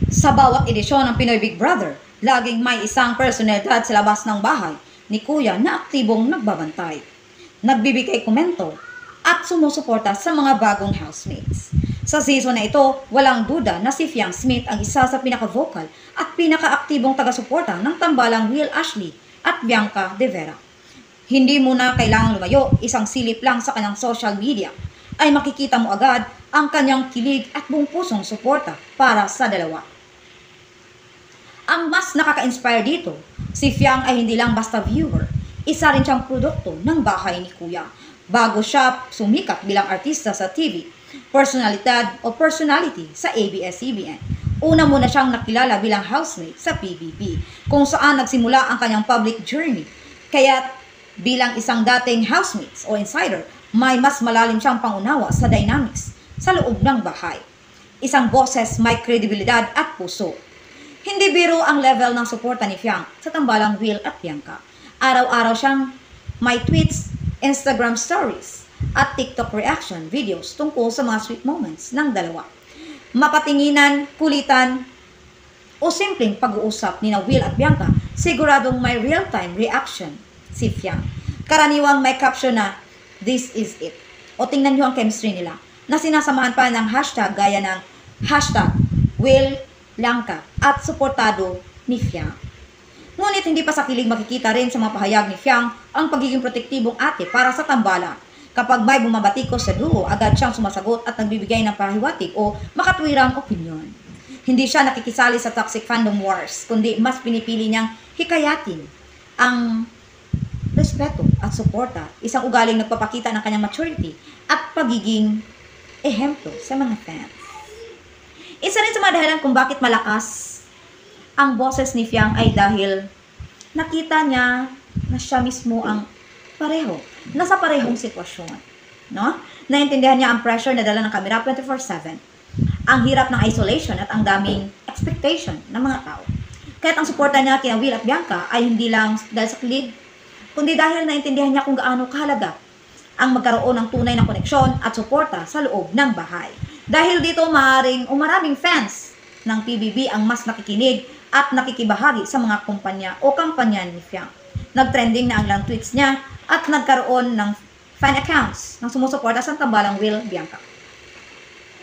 Sa bawat edisyon ng Pinoy Big Brother, laging may isang personalidad sa labas ng bahay ni Kuya na aktibong nagbabantay, nagbibigay komento at sumusuporta sa mga bagong housemates. Sa season na ito, walang duda na si Fiang Smith ang isa sa pinaka-vocal at pinaka-aktibong taga-suporta ng tambalang Will Ashley at Bianca De Vera. Hindi mo na kailangang lumayo, isang silip lang sa kanyang social media ay makikita mo agad ang kanyang kilig at buong pusong suporta para sa dalawa. Ang mas nakaka-inspire dito, si Fiang ay hindi lang basta viewer, isa rin siyang produkto ng bahay ni Kuya. Bago siya sumikat bilang artista sa TV, personalidad o personality sa ABS-CBN. Una muna siyang nakilala bilang housemate sa PBB, kung saan nagsimula ang kanyang public journey. Kaya bilang isang dating housemates o insider, may mas malalim siyang pangunawa sa dynamics sa loob ng bahay. Isang boses may kredibilidad at puso. Hindi biro ang level ng suporta ni Fiang sa tambalang Will at Bianca. Araw-araw siyang may tweets, Instagram stories, at TikTok reaction videos tungkol sa mga sweet moments ng dalawa. Mapatinginan, kulitan, o simpleng pag-uusap ni Will at Bianca, siguradong may real-time reaction si Fiang. Karaniwang may caption na, "This is it." O tingnan nyo ang chemistry nila, na sinasamahan pa ng hashtag gaya ng hashtag Will Bianca at suportado ni Fiang. Ngunit hindi pa sa kilig makikita rin sa mga pahayag ni Fiang ang pagiging protektibong ate para sa tambalan. Kapag may bumabatikos sa duo, agad siyang sumasagot at nagbibigay ng pahiwatig o makatwirang opinyon. Hindi siya nakikisali sa toxic fandom wars, kundi mas pinipili niyang hikayatin ang respeto at suporta, isang ugaling nagpapakita ng kanyang maturity at pagiging ehemplo sa mga fans. Isa rin sa mga dahilan kung bakit malakas ang boses ni Fiang ay dahil nakita niya na siya mismo ang nasa parehong sitwasyon. No? Naintindihan niya ang pressure na dala ng kamera 24/7. Ang hirap ng isolation at ang daming expectation ng mga tao. Kahit ang suporta niya kina Will at Bianca ay hindi lang dahil sa kilig, kundi dahil naintindihan niya kung gaano kahalaga ang magkaroon ng tunay na koneksyon at suporta sa loob ng bahay. Dahil dito maraming fans ng PBB ang mas nakikinig at nakikibahagi sa mga kumpanya o kampanya ni Fiang. Nagtrending na ang ilang tweets niya at nagkaroon ng fan accounts ng sumusuporta sa tambalang Will Bianca.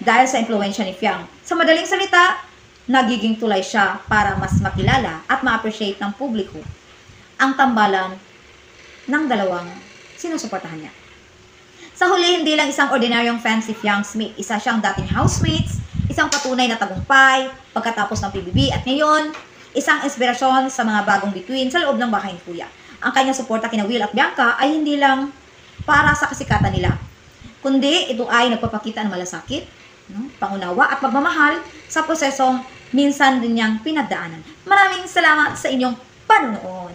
Dahil sa impluwensya ni Fiang, sa madaling salita, nagiging tulay siya para mas makilala at ma-appreciate ng publiko ang tambalan ng dalawang sinusuportahan niya. Sa huli, hindi lang isang ordinaryong fan si Fiang Smith, isa siyang dating housemates, isang patunay na tagumpay pagkatapos ng PBB at ngayon, isang inspirasyon sa mga bagong bituin sa loob ng bahay ni Kuya. Ang kanyang suporta kina Will at Bianca ay hindi lang para sa kasikatan nila, kundi ito ay nagpapakita ng malasakit, pangunawa at pagmamahal sa prosesong minsan din niyang pinagdaanan. Maraming salamat sa inyong panonood.